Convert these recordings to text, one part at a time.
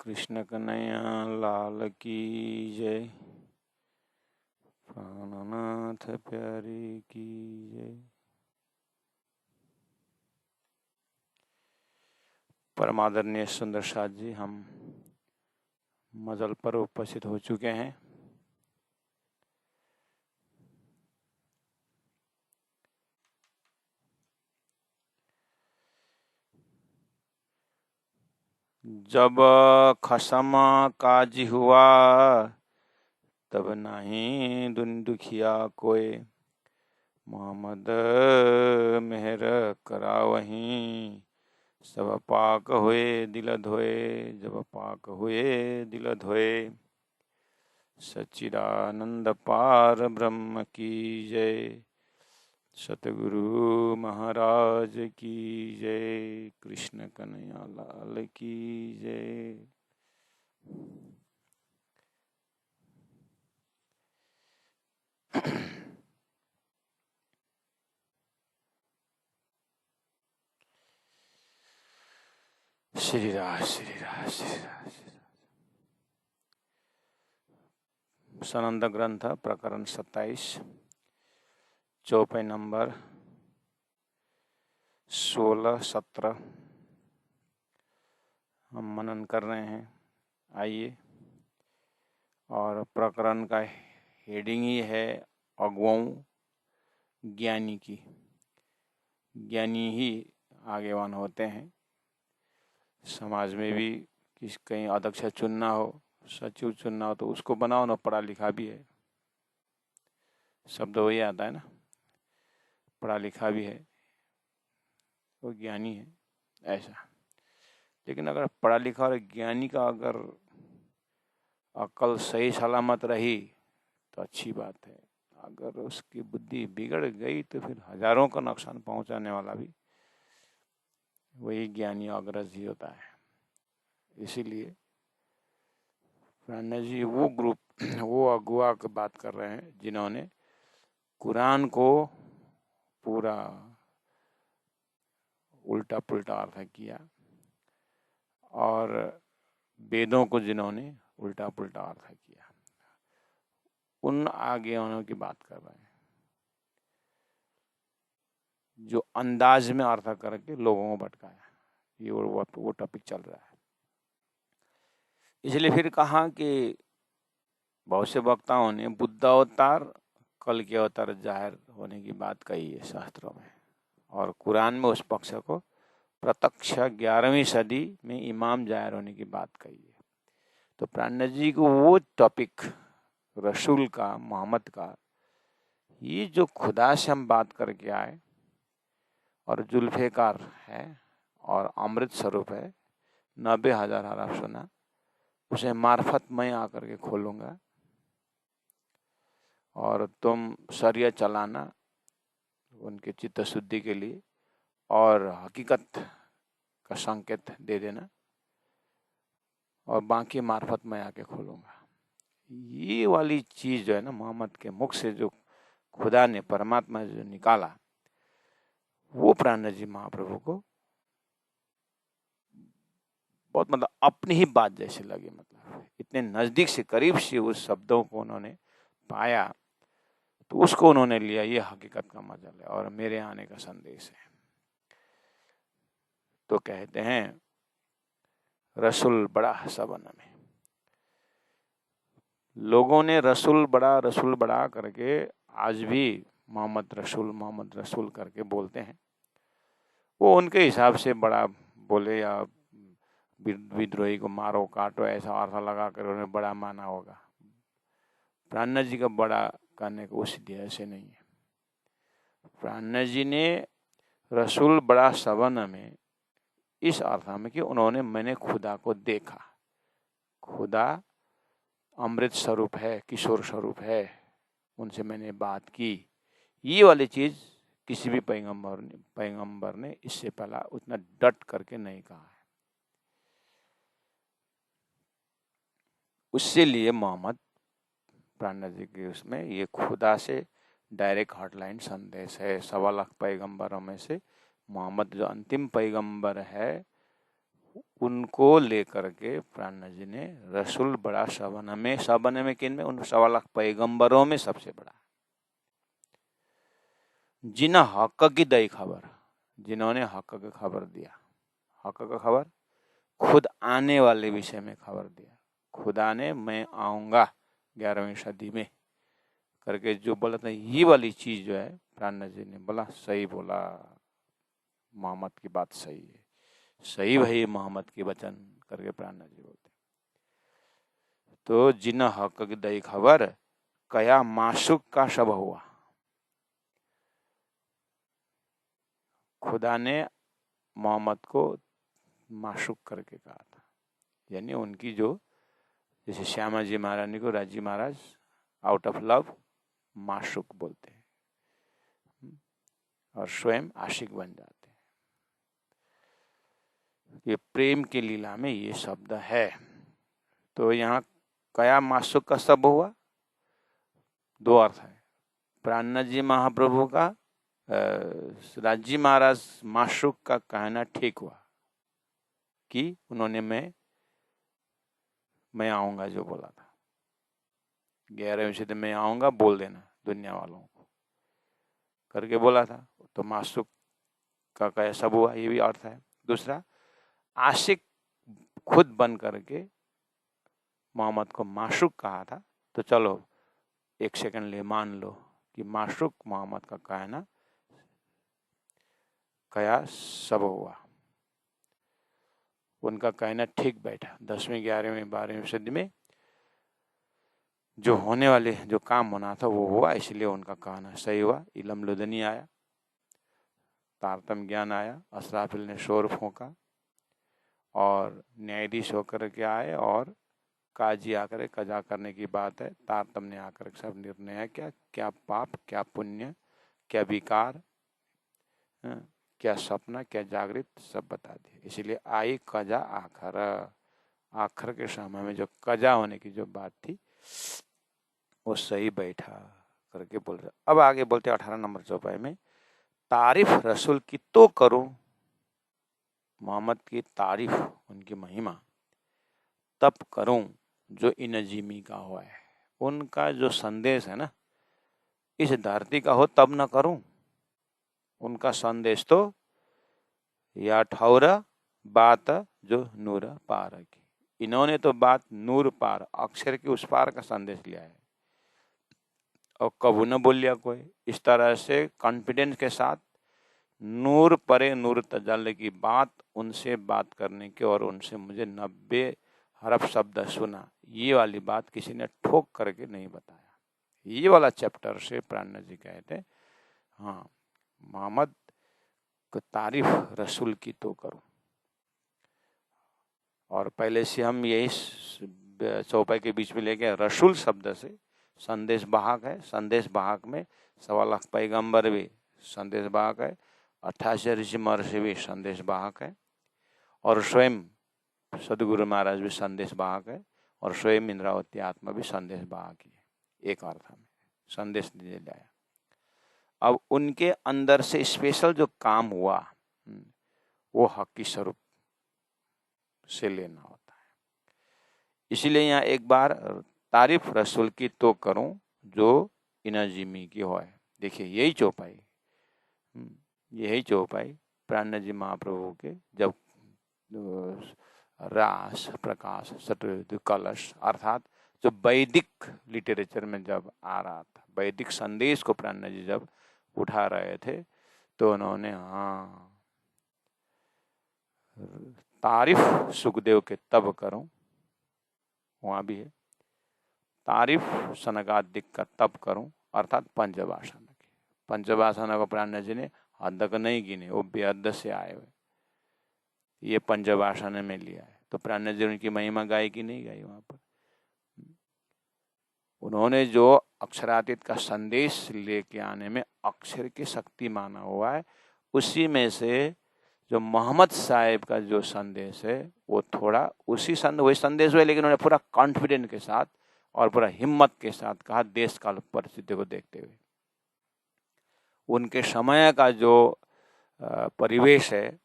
कृष्ण कन्हैया लाल की जय। प्राणनाथ प्यारे की जय। परमादरणीय सुंदर साथ जी, हम मजल पर उपस्थित हो चुके हैं। जब खसम काज हुआ तब नहीं दुन दुखिया कोय, मोहम्मद मेहर करा वहीं सब पाक हुए दिल धोए। जब पाक हुए दिल धोए, सच्चिदानंद पार ब्रह्म की जय। सतगुरु महाराज की जय। कृष्ण कन्हैया लाल की जय। श्री राम श्री राम श्री राम। सनंद ग्रंथ प्रकरण 27 चौपाई नंबर 16-17 हम मनन कर रहे हैं। आइए, और प्रकरण का हेडिंग ही है अगुवाओं ज्ञानी की। ज्ञानी ही आगेवान होते हैं। समाज में भी कहीं अध्यक्ष चुनना हो, सचिव चुनना हो, तो उसको बनाओ ना पढ़ा लिखा भी है। शब्द वही आता है ना, पढ़ा लिखा भी है वो ज्ञानी है, ऐसा। लेकिन अगर पढ़ा लिखा और ज्ञानी का अगर अकल सही सलामत रही तो अच्छी बात है। अगर उसकी बुद्धि बिगड़ गई तो फिर हजारों का नुकसान पहुंचाने वाला भी वही ज्ञानी अग्रजी होता है। इसीलिए प्राणनाथ जी वो अगुआ की बात कर रहे हैं जिन्होंने कुरान को पूरा उल्टा पुल्टा अर्थ किया और वेदों को जिन्होंने उल्टा पुल्टा अर्थ किया, उन आगेवानों की बात कर रहे हैं जो अंदाज में अर्थ करके लोगों को भटकाया। ये वो टॉपिक चल रहा है। इसलिए फिर कहा कि बहुत से वक्ताओं ने बुद्ध अवतार, कल के अवतार जाहिर होने की बात कही है शास्त्रों में, और कुरान में उस पक्ष को प्रत्यक्ष 11वीं सदी में इमाम जाहिर होने की बात कही है। तो प्राणनाथ जी को वो टॉपिक रसूल का, मोहम्मद का, ये जो खुदा से हम बात करके आए और जुल्फेकार है और अमृत स्वरूप है, 90,000 हरफ सुना, उसे मार्फत मैं आकर के खोलूंगा और तुम शरीयत चलाना उनके चित्त शुद्धि के लिए और हकीकत का संकेत दे देना, और बाकी मार्फत मैं आके खोलूंगा। ये वाली चीज जो है ना, मोहम्मद के मुख से जो खुदा ने, परमात्मा जो निकाला, वो प्राणनाथ जी महाप्रभु को बहुत मतलब अपनी ही बात जैसी लगी। मतलब इतने नजदीक से, करीब से उस शब्दों को उन्होंने पाया, तो उसको उन्होंने लिया, ये हकीकत का मजा है और मेरे आने का संदेश है। तो कहते हैं रसूल बड़ा सबन में। लोगों ने रसूल बड़ा करके आज भी मोहम्मद रसूल करके बोलते हैं। वो उनके हिसाब से बड़ा बोले या विद्रोही को मारो काटो ऐसा अर्थ लगा कर उन्हें बड़ा माना होगा। प्राणनाथ जी का बड़ा करने का उद्देश्य ऐसे नहीं है। प्राणनाथ जी ने रसूल बड़ा सबन में इस अर्थ में कि उन्होंने, मैंने खुदा को देखा, खुदा अमृत स्वरूप है, किशोर स्वरूप है, उनसे मैंने बात की। ये वाली चीज किसी भी पैगंबर ने इससे पहला उतना डट करके नहीं कहा है। उससे लिए मोहम्मद प्राणनाथ जी के उसमें ये खुदा से डायरेक्ट हॉटलाइन संदेश है। 1.25 लाख पैगंबरों में से मोहम्मद जो अंतिम पैगंबर है, उनको लेकर के प्राणनाथ जी ने रसूल बड़ा सबने में किन में उन 1.25 पैगंबरों में सबसे बड़ा, जिन हक की दई खबर, जिन्होंने हक की खबर दिया। हक का खबर खुद आने वाले विषय में खबर दिया। खुदा ने मैं आऊंगा 11वीं सदी में करके जो बोला था, ये वाली चीज जो है प्राणनाथ जी ने बोला, सही बोला, मोहम्मद की बात सही है, सही भाई मोहम्मद की वचन करके प्राणनाथ जी बोलते। तो जिन हक की दई खबर कया माशुक का शब हुआ। खुदा ने मोहम्मद को माशुक करके कहा था, यानी उनकी जो, जैसे श्यामा जी महारानी को राजी महाराज आउट ऑफ लव माशुक बोलते हैं और स्वयं आशिक बन जाते हैं। ये प्रेम की लीला में ये शब्द है। तो यहाँ कया माशुक का शब्द हुआ, 2 अर्थ है। प्राणनाथ जी महाप्रभु का राजी महाराज माशुक का कहना ठीक हुआ कि उन्होंने मैं आऊंगा जो बोला था, 11वीं सदी में आऊंगा बोल देना दुनिया वालों को करके बोला था। तो माशुक का क्या सब हुआ, ये भी अर्थ है। दूसरा, आशिक खुद बन करके मोहम्मद को माशुक कहा था। तो चलो 1 सेकंड ले मान लो कि माशुक मोहम्मद का कहना क्या सब हुआ, उनका कहना ठीक बैठा। 10वीं 11वीं 12वीं सदी में जो होने वाले जो काम होना था वो हुआ, इसलिए उनका कहना सही हुआ। इलम लुदनी आया, तारतम ज्ञान आया, असराफिल ने शोर फूंका और न्यायाधीश होकर के आए और काजी आकर कजा करने की बात है। तारतम ने आकर सब निर्णय किया, क्या पाप क्या पुण्य, क्या विकार, क्या सपना क्या जागृत, सब बता दिए। इसीलिए आई कजा आखर, आखिर के समय में जो कजा होने की जो बात थी वो सही बैठा करके बोल रहे। अब आगे बोलते 18 नंबर चौपाई में, तारीफ रसूल की तो करूं, मोहम्मद की तारीफ उनकी महिमा तब करूं जो इन जिमी का हुआ है। उनका जो संदेश है ना इस धरती का हो तब न करूं। उनका संदेश तो या ठौरा बात जो नूर पार की, इन्होंने तो बात नूर पार अक्षर के उस पार का संदेश लिया है और कबू न बोलिया कोई। इस तरह से कॉन्फिडेंस के साथ नूर परे नूर तजल्ली की बात, उनसे बात करने की और उनसे मुझे 90 हरफ शब्द सुना, ये वाली बात किसी ने ठोक करके नहीं बताया। ये वाला चैप्टर से प्राणनाथ जी कहते हैं, हाँ मोहम्मद को तारीफ रसूल की तो करूं। और पहले से हम यही चौपाई के बीच में लेके रसूल शब्द से संदेश वाहक है। संदेश वाहक में 1.25 लाख पैगंबर भी संदेश वाहक है, 88 ऋषि महर्षि भी संदेश वाहक है और स्वयं सदगुरु महाराज भी संदेश वाहक है और स्वयं इंद्रावती आत्मा भी संदेश वाहक ही है। एक अर्थ में संदेश दे लाया। अब उनके अंदर से स्पेशल जो काम हुआ वो हकी स्वरूप से लेना होता है। इसीलिए यहाँ एक बार तारीफ रसूल की तो करूं जो इनाजिमी की हो है। देखिए यही चौपाई प्राणनाथ जी महाप्रभु के जब रास प्रकाश चतुर्वेद कलश अर्थात जो वैदिक लिटरेचर में जब आ रहा था, वैदिक संदेश को प्राणनाथ जी जब उठा रहे थे तो उन्होंने तारीफ सुखदेव के तब करूं, वहां भी है तारीफ सनकादिक का तब करूं अर्थात पंचवासन की। पंचवासन को प्राणनाथ जी ने हद नहीं गिने, वो बेहद से आए हुए, ये पंचवासन में लिया है। तो प्राणनाथ जी उनकी महिमा गाई कि नहीं गाई वहां पर। उन्होंने जो अक्षरातीत का संदेश लेके आने में अक्षर की शक्ति माना हुआ है, उसी में से जो मोहम्मद साहेब का जो संदेश है वो थोड़ा वही संदेश हुआ, लेकिन उन्होंने पूरा कॉन्फिडेंस के साथ और पूरा हिम्मत के साथ कहा, देश काल परिस्थिति को देखते हुए। उनके समय का जो परिवेश है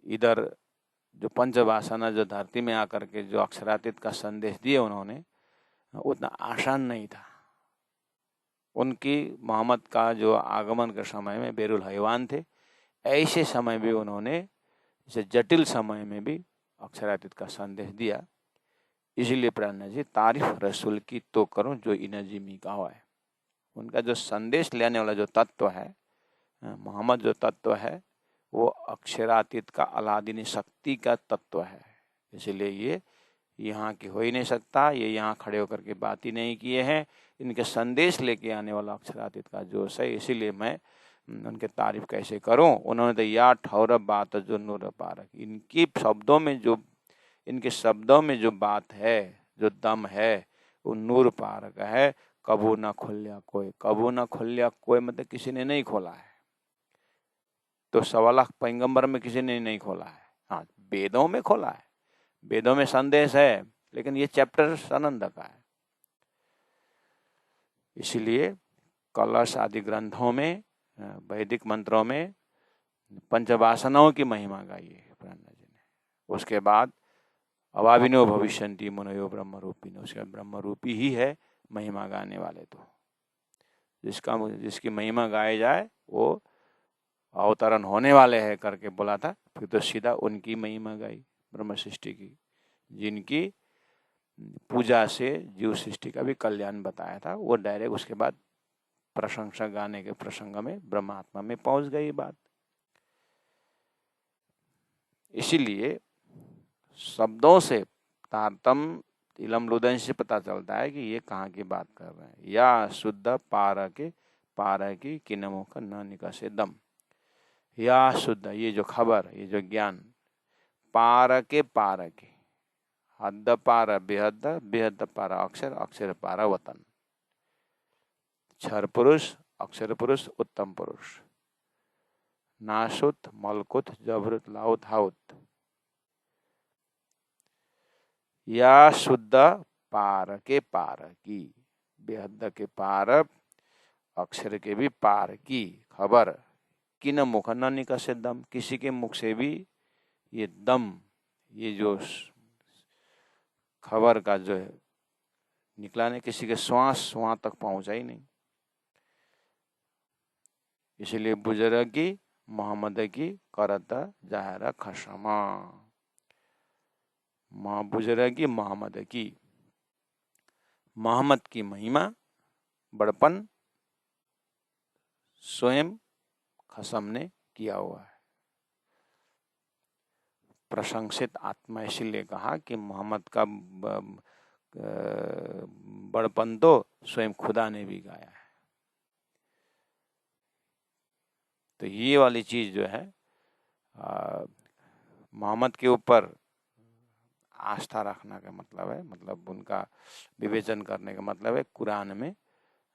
इधर जो पंचवासना जो धरती में आकर के जो अक्षरातीत का संदेश दिए उन्होंने, उतना आसान नहीं था। उनकी मोहम्मद का जो आगमन के समय में बेरुल हैवान थे, ऐसे समय भी उन्होंने इसे जटिल समय में भी अक्षरातीत का संदेश दिया। इसीलिए प्राणनाथ जी तारीफ रसूल की तो करूं जो इनजी में कहा है। उनका जो संदेश लेने वाला जो तत्व है, मोहम्मद जो तत्व है, वो अक्षरातीत का अलादीनी शक्ति का तत्व है। इसीलिए ये यहाँ की हो ही नहीं सकता, ये यहाँ खड़े होकर के बात ही नहीं किए हैं। इनके संदेश लेके आने वाला अक्षरातीत का जोश है। इसीलिए मैं उनके तारीफ कैसे करूं। उन्होंने तो या ठौर बात जो नूर पारक, इनकी शब्दों में जो, इनके शब्दों में जो बात है, जो दम है, वो नूर पारक है। कबू ना खोलिया कोई, कबू ना खोलिया कोई मतलब किसी ने नहीं खोला है। तो 1.25 पैगंबर में किसी ने नहीं खोला है। हाँ, वेदों में खोला है, वेदों में संदेश है, लेकिन ये चैप्टर आनंद का है। इसीलिए कलश आदि ग्रंथों में, वैदिक मंत्रों में पंचवासनाओं की महिमा गाई है प्राणनाथ जी ने। उसके बाद अवाविनो भविष्यन्ति मुनयो ब्रह्म रूपिनो, उसके ब्रह्म रूपी ही है महिमा गाने वाले। तो जिसकी महिमा गाई जाए वो अवतरण होने वाले हैं करके बोला था। फिर तो सीधा उनकी महिमा गाई ब्रह्म सृष्टि की, जिनकी पूजा से जीव सृष्टि का भी कल्याण बताया था। वो डायरेक्ट उसके बाद प्रशंसा गाने के प्रसंग में ब्रह्मात्मा में पहुंच गई बात। इसीलिए शब्दों से तारतम्य इलम लुदन से पता चलता है कि ये कहाँ की बात कर रहे हैं। या शुद्ध पार की किनमो का न निकसे दम। या शुद्ध, ये जो खबर, ये जो ज्ञान, पार के हद पार बेहद, बेहद पार अक्षर, अक्षर पार वतन। क्षर पुरुष, अक्षर पुरुष, उत्तम पुरुष, नासुत मलकुत जबरुत लाउत हाउत। या शुद्ध पार की, बेहद के पार, अक्षर के भी पार की खबर, किन मुख न निकसे दम, किसी के मुख से भी ये दम, ये जो खबर का जो है निकला नहीं, किसी के श्वास वहां तक पहुंचा ही नहीं। इसलिए बुजुर्गी मोहम्मद की करत जाहरा खशमा, बुजुर्गी मोहम्मद की, मोहम्मद की महिमा, बड़पन स्वयं खसम ने किया हुआ है। प्रशंसित आत्मा, इसीलिए कहा कि मोहम्मद का बड़पन तो स्वयं खुदा ने भी गाया है। तो ये वाली चीज जो है, मोहम्मद के ऊपर आस्था रखना का मतलब है, मतलब उनका विवेचन करने का मतलब है कुरान में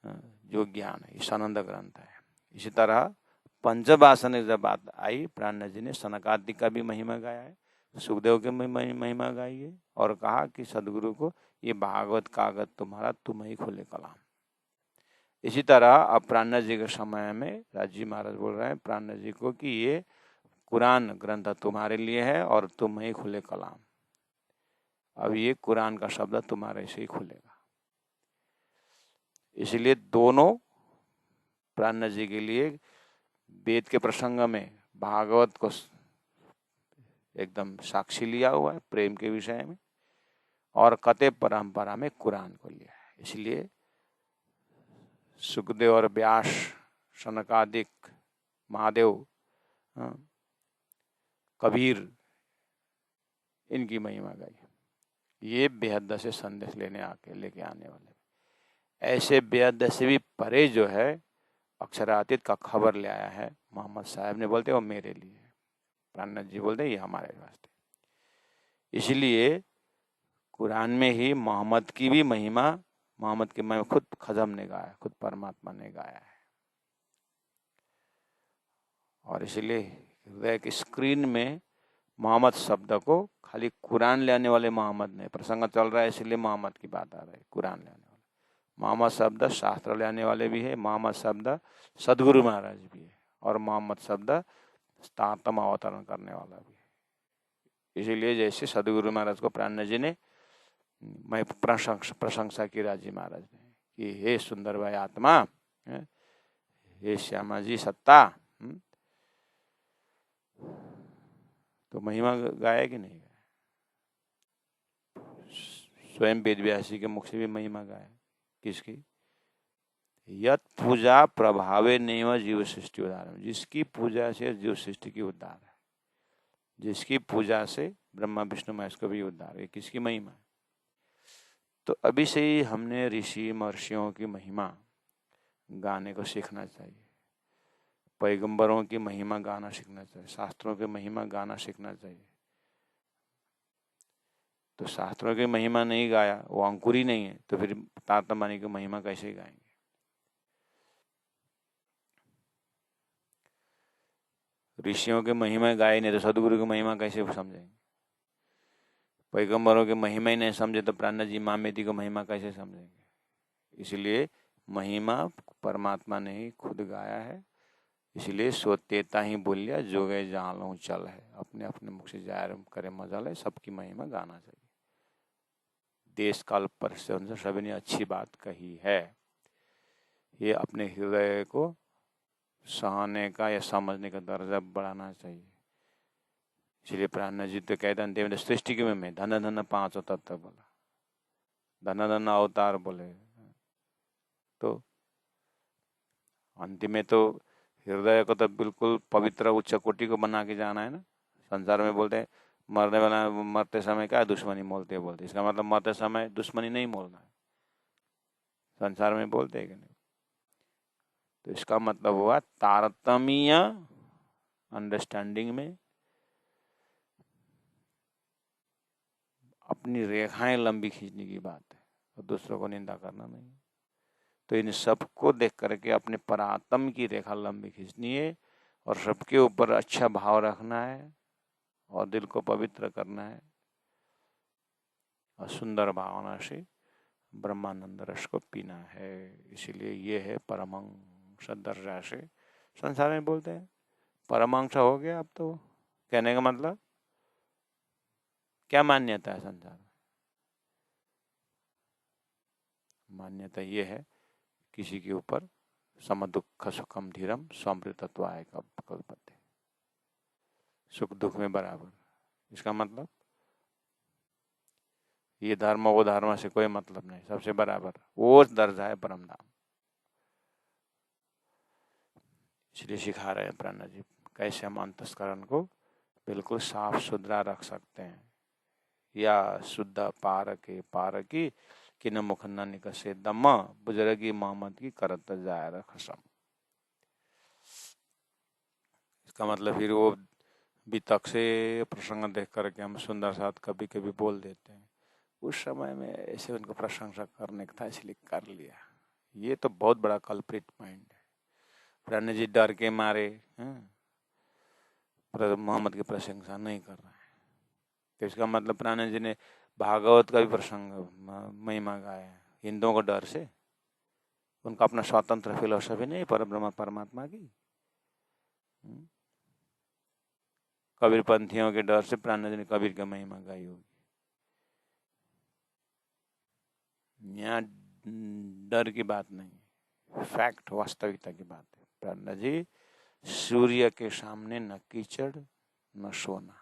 जो ज्ञान है, ये आनंद ग्रंथ है। इसी तरह पंचवासन जब बात आई, प्राणनाथ जी ने सनकादि का भी महिमा गाया है, सुखदेव की महिमा गाई है, और कहा कि सदगुरु को ये भागवत कागज तुम्हारा, तुम ही खोले कलाम। इसी तरह अब प्राणनाथ जी के समय में राजीव महाराज बोल रहे हैं प्राणनाथ जी को कि ये कुरान ग्रंथ तुम्हारे लिए है और तुम ही खुले कलाम। अब ये कुरान का शब्द तुम्हारे से ही खुलेगा। इसलिए दोनों प्राणनाथ जी के लिए वेद के प्रसंग में भागवत को एकदम साक्षी लिया हुआ है प्रेम के विषय में, और कते परंपरा में कुरान को लिया है। इसलिए सुखदेव और व्यास, सनकादिक, महादेव, कबीर, इनकी महिमा गाई। ये बेहद से संदेश लेके आने वाले। ऐसे बेहद से भी परे जो है अक्षरातीत का खबर ले आया है मोहम्मद साहब ने, बोलते वो मेरे लिए, प्राणनाथ जी बोलते ये हमारे वास्ते। इसलिए कुरान में ही मोहम्मद की भी महिमा, मोहम्मद की महिमा खुद खजम ने गाया, खुद परमात्मा ने गाया है। और इसलिए हृदय की स्क्रीन में मोहम्मद शब्द को खाली कुरान ले आने वाले मोहम्मद ने, प्रसंग चल रहा है इसलिए मोहम्मद की बात आ रही है, कुरान ले आने वाले मोहम्मद शब्द शास्त्र ले आने वाले भी है, मोहम्मद शब्द सदगुरु महाराज भी है, और मोहम्मद शब्द तारतम अवतरण करने वाला भी है। इसीलिए जैसे सदगुरु महाराज को प्राण जी ने मैं प्रशंसा की राजी महाराज ने कि हे सुंदर भाई आत्मा, हे श्यामा जी सत्ता, तो महिमा गाया कि नहीं गाया? स्वयं वेदव्यासी के मुख से भी महिमा गाया। किसकी? यत पूजा प्रभावे नैव जीव सृष्टि उद्धार, जिसकी पूजा से जीव सृष्टि की उद्धार है, जिसकी पूजा से ब्रह्मा विष्णु महेश को भी उद्धार है। किसकी महिमा? तो अभी से ही हमने ऋषि महर्षियों की महिमा गाने को सीखना चाहिए, पैगंबरों की महिमा गाना सीखना चाहिए, शास्त्रों की महिमा गाना सीखना चाहिए। तो शास्त्रों की महिमा नहीं गाया, वो अंकुर ही नहीं है, तो फिर तातमानी की महिमा कैसे गाएंगे? ऋषियों की महिमा गाए नहीं तो सदगुरु की महिमा कैसे समझेंगे? पैगंबरों की महिमा ही नहीं समझे तो प्राण जी मामेति को महिमा कैसे समझेंगे? इसलिए महिमा परमात्मा ने ही खुद गाया है। इसलिए सोतेता ही बोलिया जो गए जानो चल है, अपने अपने मुख से जाहिर करे मजल है, सबकी महिमा गाना चाहिए। देश काल पर से सभी ने अच्छी बात कही है। ये अपने हृदय को सहने का या समझने का दर्जा बढ़ाना चाहिए। इसलिए प्राण जी तो कहते हैं सृष्टि के में धन धन पांचों तत्व बोला, धन धन अवतार बोले, तो अंतिम में तो हृदय को तो बिल्कुल पवित्र उच्च कोटि को बना के जाना है ना। संसार में बोलते हैं मरने वाला मरते समय क्या दुश्मनी मोलते बोलते, इसका मतलब मरते समय दुश्मनी नहीं मोलना है, संसार में बोलते हैं कि नहीं। तो इसका मतलब हुआ तारतम्य अंडरस्टैंडिंग में अपनी रेखाएं लंबी खींचने की बात है और दूसरों को निंदा करना नहीं। तो इन सबको देख करके अपने परात्म की रेखा लंबी खींचनी है और सबके ऊपर अच्छा भाव रखना है और दिल को पवित्र करना है और सुंदर भावना से ब्रह्मानंद रस को पीना है। इसीलिए ये है परमहंस दर्जा से। संसार में बोलते हैं परमहंस हो गया, अब तो कहने का मतलब क्या मान्यता है संसार में? मान्यता ये है किसी के ऊपर सम दुख सुखम धीरम समृतत्वाय कल्पते, सुख दुख में बराबर। इसका मतलब ये धर्म वो धर्म से कोई मतलब नहीं, सबसे बराबर वो दर्जा है परम धाम। इसलिए सिखा रहे हैं प्राण जी कैसे हम अंतस्करण को बिल्कुल साफ सुथरा रख सकते हैं। या शुद्ध पार की कि न मुख न निकसे दम, बुजुर्गी मोहम्मद की करत जायर खसम। इसका मतलब फिर वो वितक से प्रसंग देख करके हम सुंदर साथ कभी कभी बोल देते हैं, उस समय में ऐसे उनको प्रशंसा करने का था इसलिए कर लिया। ये तो बहुत बड़ा कल्प्रिट पॉइंट है। प्राण जी डर के मारे मोहम्मद की प्रशंसा नहीं कर रहे हैं, तो इसका मतलब प्राण जी ने भागवत का भी प्रसंग महिमा गाया हिंदुओं को डर से। उनका अपना स्वतंत्र फिलोसफी नहीं परब्रह्म परमात्मा की। कबीर पंथियों के डर से प्राण जी ने कबीर की महिमा गाई होगी। यहाँ डर की बात नहीं, फैक्ट वास्तविकता की बात है। प्राण जी सूर्य के सामने न कीचड़ न सोना,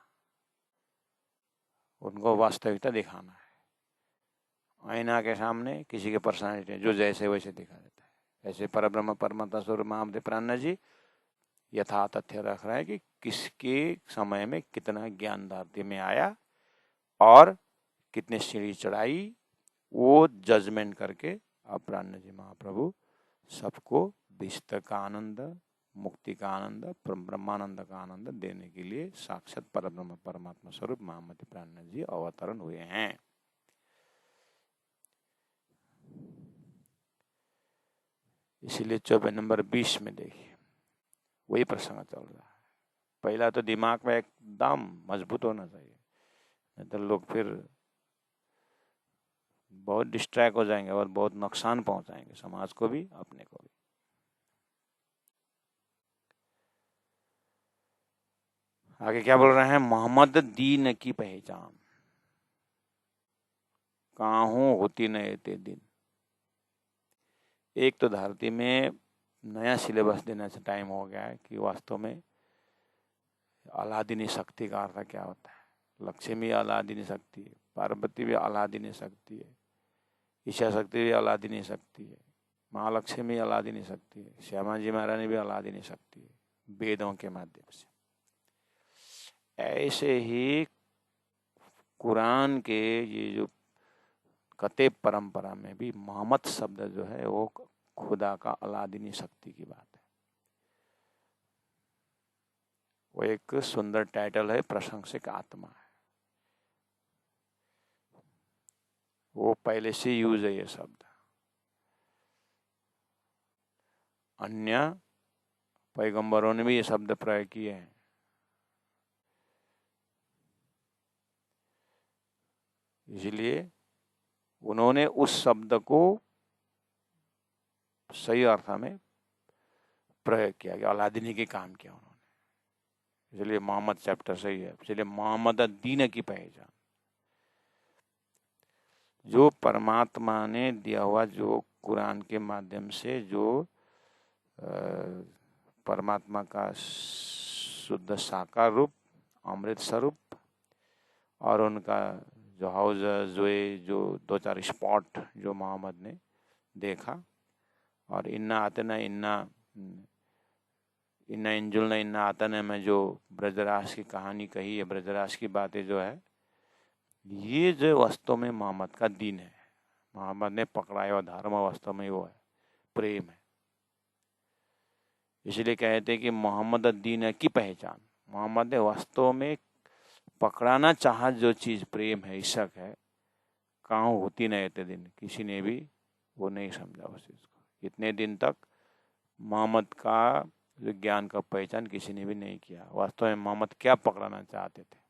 उनको वास्तविकता दिखाना है। आईना के सामने किसी के पर्सनालिटी जो जैसे वैसे दिखा देता है, ऐसे परब्रह्म परमात्मा स्वरूप महामते प्राण जी यथा तथ्य रख रहा है कि किसके समय में कितना ज्ञान धरती में आया और कितने सीढ़ी चढ़ाई, वो जजमेंट करके अब प्राण जी महाप्रभु सबको विष्ट का आनंद, मुक्ति का आनंद, ब्रह्मानंद का आनंद देने के लिए साक्षात परब्रह्म परमात्मा स्वरूप महामती प्राण जी अवतरण हुए हैं। इसीलिए 24 नंबर 20 में देखिए वही प्रसंग चल रहा है। पहला तो दिमाग में एकदम मजबूत होना चाहिए, नहीं तो लोग फिर बहुत डिस्ट्रैक्ट हो जाएंगे और बहुत नुकसान पहुंचाएंगे समाज को भी अपने को भी। आगे क्या बोल रहे हैं? मोहम्मद दीन की पहचान, काहू होती न एते दिन। एक तो धरती में नया सिलेबस देने से टाइम हो गया है कि वास्तव में अलादीनी शक्ति का अर्थ क्या होता है। लक्ष्मी अलादीनी शक्ति है, पार्वती भी अलादीनी शक्ति है, ईशा शक्ति भी अलादीनी शक्ति है, महालक्ष्मी अलादीनी शक्ति है, श्यामा जी महारानी भी अलादीनी शक्ति है, वेदों के माध्यम से। ऐसे ही कुरान के ये जो कतेब परंपरा में भी मोहम्मद शब्द जो है वो खुदा का अलादीनी शक्ति की बात है। वो एक सुंदर टाइटल है, प्रशंसक आत्मा है, वो पहले से यूज है ये शब्द। अन्य पैगंबरों ने भी ये शब्द प्रयोग किए हैं। इसलिए उन्होंने उस शब्द को सही अर्थ में प्रयोग किया, कि अलादीनी के काम किया उन्होंने। इसलिए मोहम्मद चैप्टर सही है। इसलिए मोहम्मद दीन की पहचान, जो परमात्मा ने दिया हुआ, जो कुरान के माध्यम से जो परमात्मा का शुद्ध साकार रूप, अमृत स्वरूप, और उनका जो हाउस जोए, जो दो चार स्पॉट जो मोहम्मद ने देखा, और इन्ना आतना इन्ना इन्ना इंजुल ने इन्ना आतना में जो ब्रजराज की कहानी कही है, ब्रजराज की बातें जो है, ये जो वास्तव में मोहम्मद का दीन है। मोहम्मद ने पकड़ाया हुआ धर्म वास्तव में वो है, प्रेम है। इसलिए कहते हैं कि मोहम्मद दीन की पहचान, मोहम्मद ने वास्तव में पकड़ाना चाहा जो चीज प्रेम है, इश्क है, कहाँ होती नहीं इतने दिन, किसी ने भी वो नहीं समझा उस चीज को। इतने दिन तक मोहम्मद का जो ज्ञान का पहचान किसी ने भी नहीं किया। वास्तव में मोहम्मद क्या पकड़ाना चाहते थे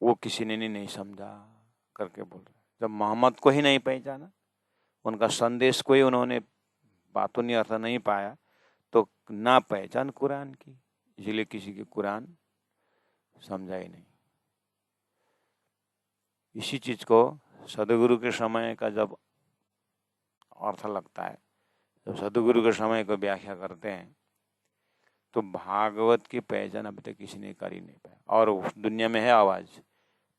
वो किसी ने नहीं समझा करके बोल रहे। जब मोहम्मद को ही नहीं पहचाना, उनका संदेश को ही उन्होंने बातों नहीं अर्थ नहीं पाया, तो ना पहचान कुरान की, इसलिए किसी की कुरान समझा ही नहीं। इसी चीज को सदगुरु के समय का जब अर्थ लगता है, जब सदगुरु के समय को व्याख्या करते हैं, तो भागवत की पहचान अभी तक किसी ने कर ही नहीं पाया। और उस दुनिया में है आवाज,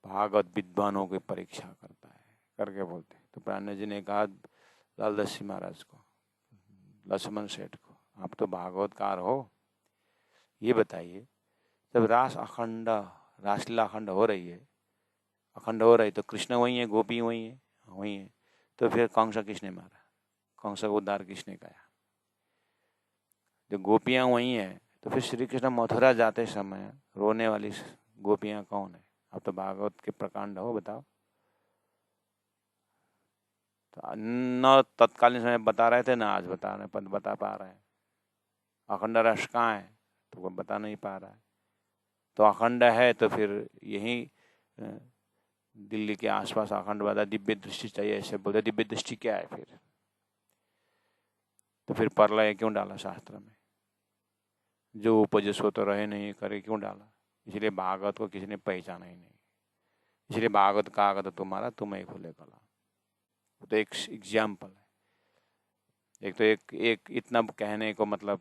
भागवत विद्वानों की परीक्षा करता है करके बोलते हैं। तो प्राण जी ने कहा लालदास जी महाराज को, लक्ष्मण सेठ को, आप तो भागवतकार हो, ये बताइए जब रासलीला अखंड हो रही है, अखंड हो रही, तो कृष्ण वही है, गोपी वही है, वही है, तो फिर कंस किसने मारा, कंस का उद्धार किसने किया? जब गोपियां वही है, तो फिर श्री कृष्ण मथुरा जाते समय रोने वाली गोपियां कौन है? अब तो भागवत के प्रकांड हो, बताओ। तो न तत्कालीन समय बता रहे थे, ना आज बता पा रहे हैं। अखंड रस कहाँ है, तो वो बता नहीं पा रहा है। तो अखंड है तो फिर यही दिल्ली के आसपास अखंड वादा दिव्य दृष्टि चाहिए, ऐसे बोलते। दिव्य दृष्टि क्या है फिर? तो फिर परलय क्यों डाला शास्त्र में? जो उपज सो तो रहे नहीं करे क्यों डाला? इसलिए भागवत को किसी ने पहचाना ही नहीं। इसलिए भागवत का आगत तुम्हारा तुम्हें खुले कला। तो एक एग्जाम्पल है। एक तो एक इतना कहने को मतलब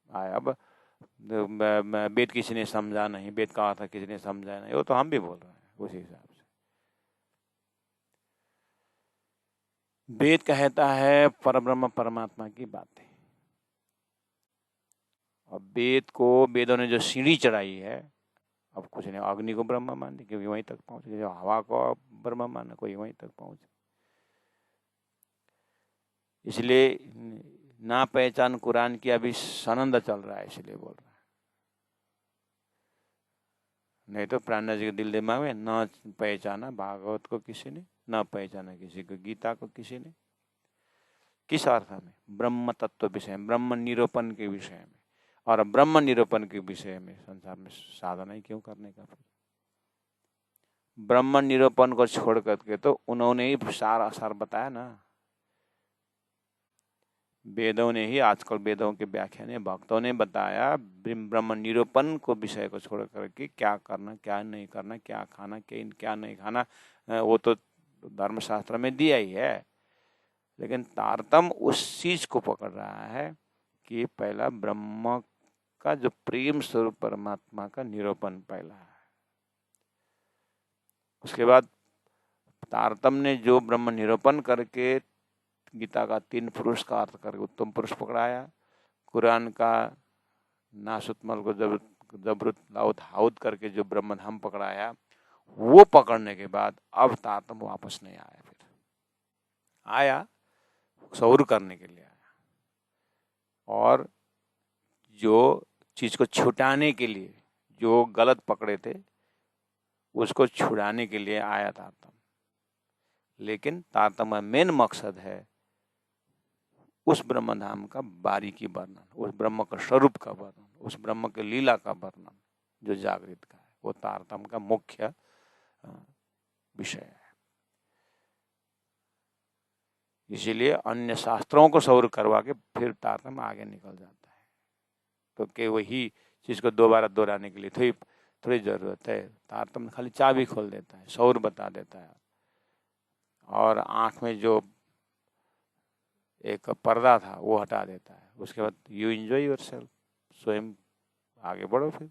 आया। अब वेद किसी ने समझा नहीं, वेद का अर्थ किसी ने समझा नहीं, वो तो हम भी बोल रहे हैं उसी हिसाब से। वेद कहता है परब्रह्म परमात्मा की बातें, और वेद को वेदों ने जो सीढ़ी चढ़ाई है, अब कुछ नहीं, अग्नि को ब्रह्म मान, क्योंकि वहीं तक पहुंचे, जो हवा को ब्रह्म माना, कोई वहीं तक पहुंचे। इसलिए ना पहचान कुरान की अभी सनंद चल रहा है, इसलिए बोल रहा है। नहीं तो प्राणनाथ जी के दिल दिमाग में न पहचाना भागवत को किसी ने, न पहचाना किसी को गीता को किसी ने। किस अर्थ में? ब्रह्म तत्व विषय में, ब्रह्म निरूपण के विषय में। और ब्रह्म निरूपण के विषय में संसार में साधना ही क्यों करने का? फिर ब्रह्म निरूपण को छोड़ करके तो उन्होंने ही सारा सार बताया ना। वेदों ने ही, आजकल वेदों के व्याख्या ने, भक्तों ने बताया ब्रह्म निरूपण को, विषय को छोड़ करके क्या करना क्या नहीं करना, क्या खाना क्या नहीं खाना, वो तो धर्मशास्त्र में दिया ही है। लेकिन तारतम उस चीज को पकड़ रहा है कि पहला ब्रह्म का जो प्रेम स्वरूप परमात्मा का निरूपण पहला है। उसके बाद तारतम ने जो ब्रह्म निरूपण करके गीता का 3 पुरुष का अर्थ करके उत्तम पुरुष पकड़ाया, कुरान का नासुतमल को जबरुत लाउत हाउत करके जो ब्रह्म धाम पकड़ाया, वो पकड़ने के बाद अब तारतम वापस नहीं आया। फिर आया सौर करने के लिए आया, और जो चीज को छुटाने के लिए, जो गलत पकड़े थे उसको छुड़ाने के लिए आया तारतम। लेकिन तारतम का मेन मकसद है उस ब्रह्म धाम का बारीकी वर्णन, उस ब्रह्म का स्वरूप का वर्णन, उस ब्रह्म के लीला का वर्णन जो जागृत का है, वो तारतम का मुख्य विषय है। इसीलिए अन्य शास्त्रों को सौर करवा के फिर तारतम आगे निकल जाता है। तो कि वही चीज को दोबारा दोहराने के लिए थोड़ी जरूरत है। तारतम खाली चाबी खोल देता है, सौर बता देता है, और आंख में जो एक पर्दा था वो हटा देता है। उसके बाद यू एंजॉय योरसेल्फ, स्वयं आगे बढ़ो। फिर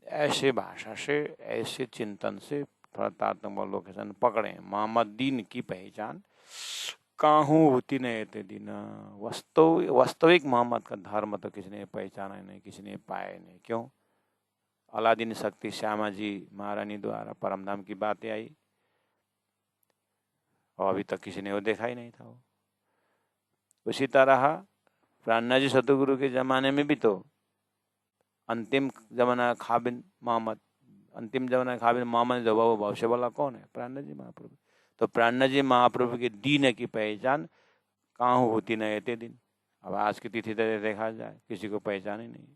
ऐसे भाषा से, ऐसे चिंतन से थोड़ा तारतम्य लोकेशन पकड़े। मोहम्मद दीन की पहचान काहू होती नहीं थे दिन। वास्तविक मोहम्मद का धर्म तो किसी ने पहचाना नहीं, किसी ने पाया नहीं। क्यों? अलादीन शक्ति श्यामा जी महारानी द्वारा परमधाम की बातें आई, और अभी तक किसी ने वो देखा ही नहीं था। वो उसी तरह प्राणनाथ जी सतगुरु के जमाने में भी तो अंतिम जमाना खाबिन मोहम्मद, अंतिम जमाना खाबिन मोहम्मद जो वो भविष्य वाला कौन है? प्राणनाथ जी महाप्रभु। तो प्राणनाथ जी महाप्रभु के दीन की पहचान कहाँ होती नहीं थे दिन। अब आज की तिथि तरह देखा जाए किसी को पहचान ही नहीं।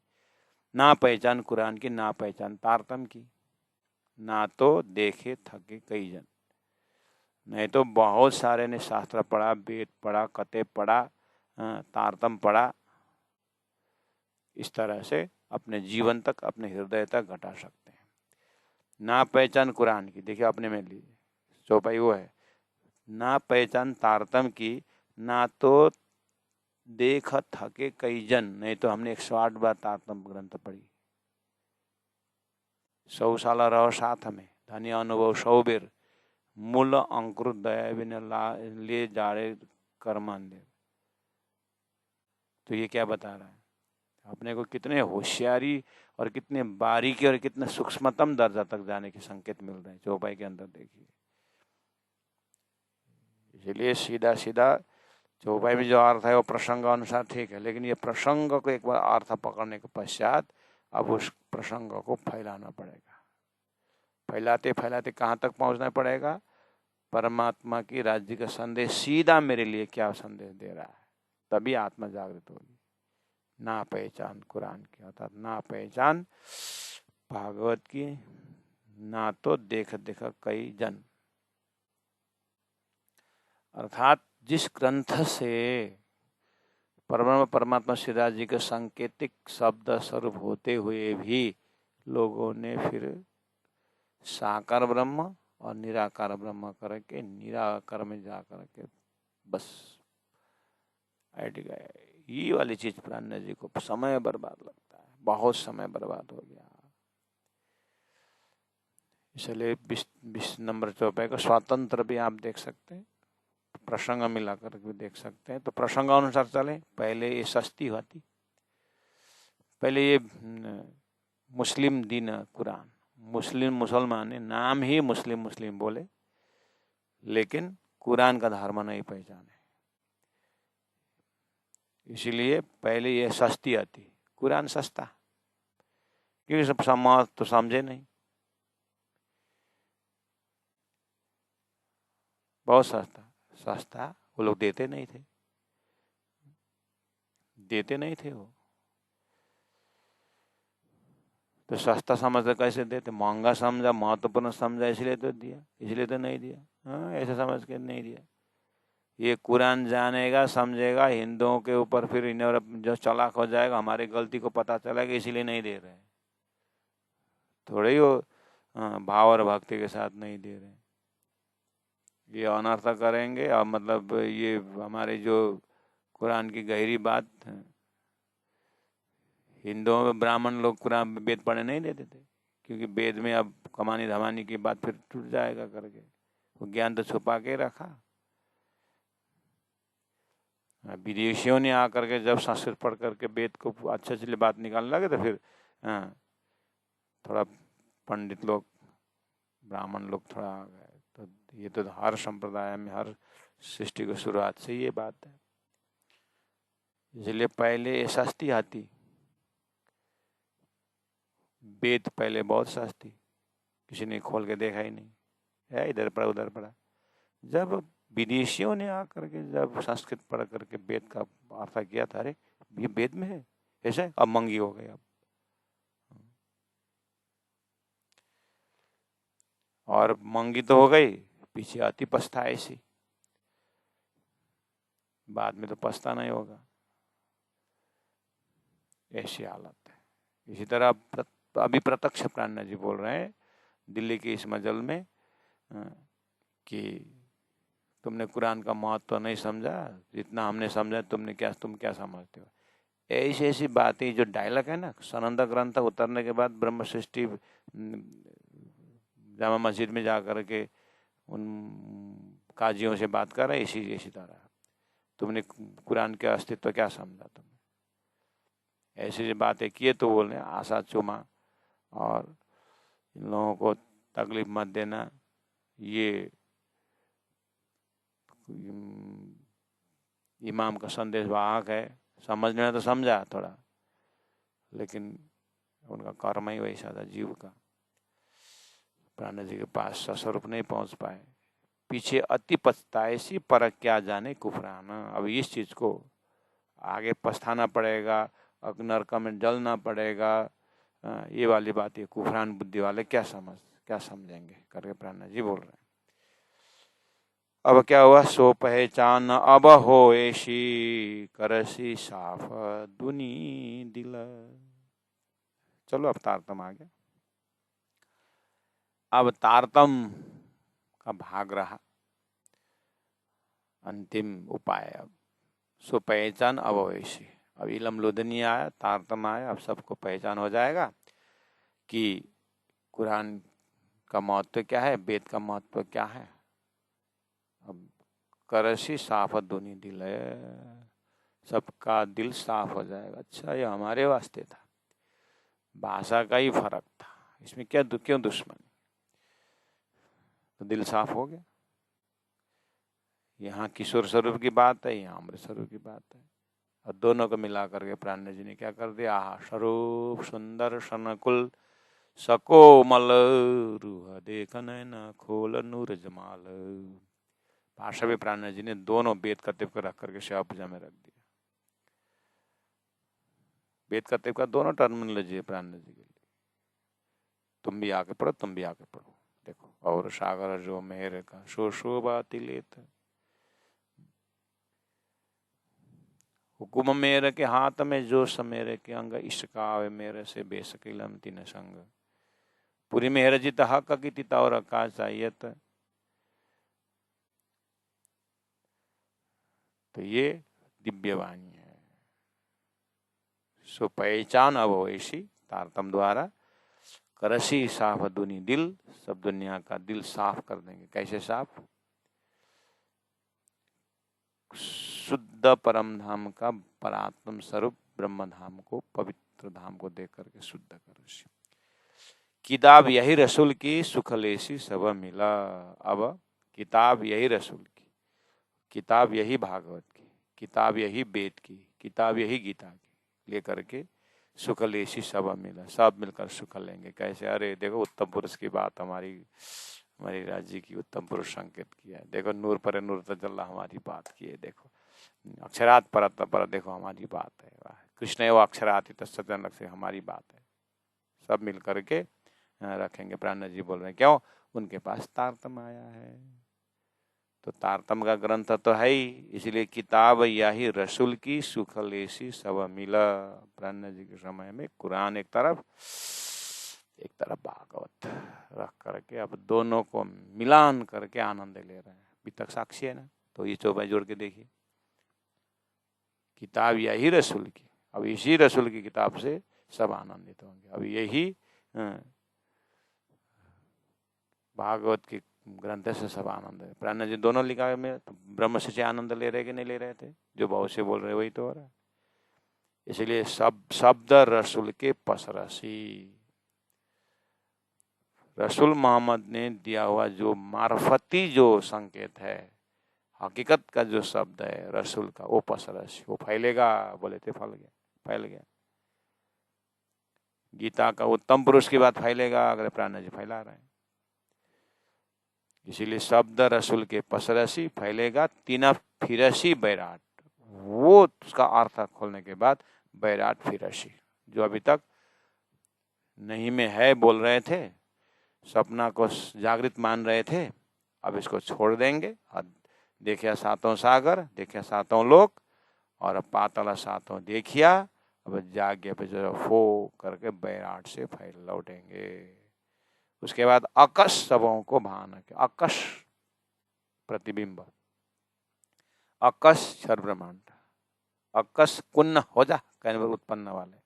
ना पहचान कुरान की, ना पहचान तारतम की, ना तो देखे थके कई जन। नहीं तो बहुत सारे ने शास्त्र पढ़ा, वेद पढ़ा, कथे पढ़ा, तारतम पढ़ा, इस तरह से अपने जीवन तक, अपने हृदय तक घटा सकते हैं। ना पहचान कुरान की, देखिए अपने में लीजिए चौपाई वो है, ना पहचान तारतम की, ना तो देख थके कई जन। नहीं तो हमने 108 बार तारतम ग्रंथ पढ़ी। 100 साल रहो साथ में, धन्य अनुभव 100 बेर, मूल अंकुर दया बिन ले जाड़े कर्मान दे। तो ये क्या बता रहा है? अपने को कितने होशियारी और कितने बारीकी और कितने सूक्ष्मतम दर्जा तक जाने के संकेत मिल रहे हैं चौपाई के अंदर। देखिए, इसलिए सीधा सीधा चौपाई में जो अर्थ है वो प्रसंग अनुसार ठीक है, लेकिन ये प्रसंग को एक बार अर्थ पकड़ने के पश्चात अब उस प्रसंग को फैलाना पड़ेगा। फैलाते फैलाते कहाँ तक पहुंचना पड़ेगा? परमात्मा की राज्य का संदेश सीधा मेरे लिए क्या संदेश दे रहा है, तभी आत्मा जागृत होगी। ना पहचान कुरान की, अर्थात ना पहचान भागवत की, ना तो देख देख कई जन। अर्थात जिस ग्रंथ से परमात्मा श्रीराज जी के सांकेतिक शब्द स्वरूप होते हुए भी लोगों ने फिर साकार ब्रह्म और निराकार ब्रह्म करके निराकार में जा करके बस ऐड गए। ये वाली चीज प्राणनाथ जी को समय बर्बाद लगता है, बहुत समय बर्बाद हो गया। इसलिए 20 नंबर चौपाई का स्वातंत्र भी आप देख सकते हैं, प्रसंग मिलाकर भी देख सकते हैं। तो प्रसंग अनुसार चले। पहले ये सस्ती होती, पहले ये मुस्लिम दीन कुरान, मुसलमान ने नाम ही मुस्लिम बोले, लेकिन कुरान का धर्म नहीं पहचाने। इसीलिए पहले ये सस्ती आती, कुरान सस्ता, क्योंकि सब समाज तो समझे नहीं, बहुत सस्ता वो लोग देते नहीं थे वो। तो सस्ता समझ कैसे देते? महंगा समझा, महत्वपूर्ण समझा, इसलिए तो दिया, इसलिए तो नहीं दिया। हाँ, ऐसे समझ के नहीं दिया। ये कुरान जानेगा, समझेगा, हिंदुओं के ऊपर फिर इन्हें जो चालाक हो जाएगा, हमारी गलती को पता चलेगा, इसीलिए नहीं दे रहे। थोड़े ही वो भाव और भक्ति के साथ नहीं दे रहे। ये अनर्थ करेंगे और मतलब ये हमारे जो कुरान की गहरी बात है, हिंदुओं में ब्राह्मण लोग कुरान वेद पढ़ने नहीं देते थे, क्योंकि वेद में अब कमानी धमानी की बात फिर टूट जाएगा करके वो ज्ञान तो छुपा के रखा। विदेशियों ने आकर के जब संस्कृत पढ़ करके वेद को अच्छे अच्छी बात निकालने लगे तो फिर थोड़ा पंडित लोग, ब्राह्मण लोग थोड़ा आ गए। तो ये तो हर संप्रदाय में, हर सृष्टि की शुरुआत से ये बात है। इसलिए पहले सस्ती आती, वेद पहले बहुत सस्ती, किसी ने खोल के देखा ही नहीं है, इधर पढ़ा उधर पढ़ा। जब विदेशियों ने आकर के जब संस्कृत पढ़ करके वेद का अर्थ किया था, अरे ये वेद में है, ऐसा अब मंगी हो गई। अब और मंगी तो हो गई, पीछे आती पछताएसी, बाद में तो पछता नहीं होगा, ऐसी हालत है। इसी तरह अभी प्रत्यक्ष प्राणनाथ जी बोल रहे हैं दिल्ली के इस मजल में कि तुमने कुरान का महत्व तो नहीं समझा, जितना हमने समझा तुम क्या समझते हो। ऐसी ऐसी बातें, जो डायलॉग है ना, सनंदा ग्रंथ उतरने के बाद ब्रह्म सृष्टि जामा मस्जिद में जा कर के उन काजियों से बात कर रहे, इसी तरह तुमने कुरान के अस्तित्व क्या समझा, तुमने ऐसी जो बातें किए तो बोल रहे आशा चुमा और इन लोगों को तकलीफ मत देना, ये इमाम का संदेश वाहक है, समझने में तो समझा थोड़ा, लेकिन उनका कर्म ही वैसा था जीव का, प्राण जी के पास स्वरूप नहीं पहुंच पाए, पीछे अति पछताएसी पर क्या जाने कुफराना। अब इस चीज को आगे पछताना पड़ेगा, नरक में जलना पड़ेगा, ये वाली बात, ये कुफरान बुद्धि वाले क्या समझेंगे करके प्राण जी बोल रहे हैं। अब क्या हुआ, सो पहचान अब हो ऐसी करसी साफ दुनी दिल। चलो अब तारतम आ गया। अब तारतम का भाग रहा, अंतिम उपाय। अब सो पहचान अब हो ऐसी, अब इलम लुदनी आया, तारतम आया, अब सबको पहचान हो जाएगा कि कुरान का महत्व क्या है, वेद का महत्व क्या है। अब करसी साफ दुनी दिल है, सबका दिल साफ हो जाएगा। अच्छा, ये हमारे वास्ते था, भाषा का ही फर्क था, इसमें क्यों दुश्मनी, तो दिल साफ हो गया। यहाँ किशोर स्वरूप की बात है, यहाँ अमृत स्वरूप की बात है, और दोनों को मिला करके प्राण जी ने क्या कर दिया, आहा स्वरूप सुंदर सनकुल सकोमल रूह देखन न खोल नूर जमाल। भाषा भी प्राण जी ने दोनों वेद कतिब को रख करके सेवा पूजा में रख दिया। वेद कतिब का दोनों टर्मिनोलॉजी है प्राण जी के लिए, तुम भी आके पढ़ो, तुम भी आके पढ़ो। देखो, और सागर जो मेहर का शोभा तिलेत, हुकुम मेरे के हाथ में जो समेरे के अंग, इश्कावे मेरे से बेसकिलम तीन संग, पूरी मेहर जित हक की तिता और का चाहियत। तो ये दिव्य वाणी है। सो पहचान अब हो ऐसी, तारतम द्वारा करसी साफ दुनी दिल, सब दुनिया का दिल साफ कर देंगे। कैसे साफ, शुद्ध परम धाम का परात्म स्वरूप ब्रह्म धाम को, पवित्र धाम को देख करके शुद्ध करो। किताब यही रसूल की, सुखलेसी सब मिला। अब किताब यही रसूल की, किताब यही भागवत की, किताब यही वेद की, किताब यही गीता की लेकर के सुखलेसी सब मिला, सब मिलकर सुख लेंगे। कैसे, अरे देखो उत्तम पुरुष की बात हमारी राज्य की उत्तम पुरुष संकेत किया है। देखो नूर पर नूर तजल्ला हमारी बात की है। देखो अक्षरात परत पर देखो हमारी बात है। कृष्ण एवं अक्षरात तत्सजन से हमारी बात है। सब मिल करके रखेंगे। प्राण जी बोल रहे हैं, क्यों, उनके पास तारतम आया है। तो तारतम्य का ग्रंथ तो है ही, इसलिए किताब यही रसूल की सुख लेसी सब मिला। प्राण जी के समय में कुरान एक तरफ भागवत रख करके अब दोनों को मिलान करके आनंद ले रहे हैं। अभी तक साक्षी है ना, तो ये चौपाई जोड़ के देखिए, किताब यही रसूल की, अब इसी रसूल की किताब से सब आनंदित होंगे। अब यही भागवत की ग्रंथ से सब आनंद है। प्राण जी दोनों लिखा में तो ब्रह्म से आनंद ले रहे कि नहीं ले रहे थे? जो भाव से बोल रहे वही तो हो रहा है। इसलिए सब शब्द रसूल के पसरसी, रसूल मोहम्मद ने दिया हुआ जो मार्फती जो संकेत है, हकीकत का जो शब्द है रसूल का, वो पसरसी, वो फैलेगा। बोले थे फैल गया, फैल गया। गीता का उत्तम पुरुष की बात फैलेगा, अगर प्राण जी फैला रहे हैं। इसीलिए शब्द रसूल के पसरसी फैलेगा, तीन फिरसी बैराट, वो उसका अर्थ खोलने के बाद बैराट फिरसी, जो अभी तक नहीं में है बोल रहे थे, सपना को जागृत मान रहे थे, अब इसको छोड़ देंगे। और देखिया सातों सागर, देखिया सातों लोक, और पातला सातों देखिया, अब जाग्ञ पे जो फो करके बैराट से फैल लौटेंगे। उसके बाद अकश सबों को भान के, अकश प्रतिबिंब, अकश क्षर ब्रह्मांड, अकश कुन्न हो जा कहने पर उत्पन्न वाले,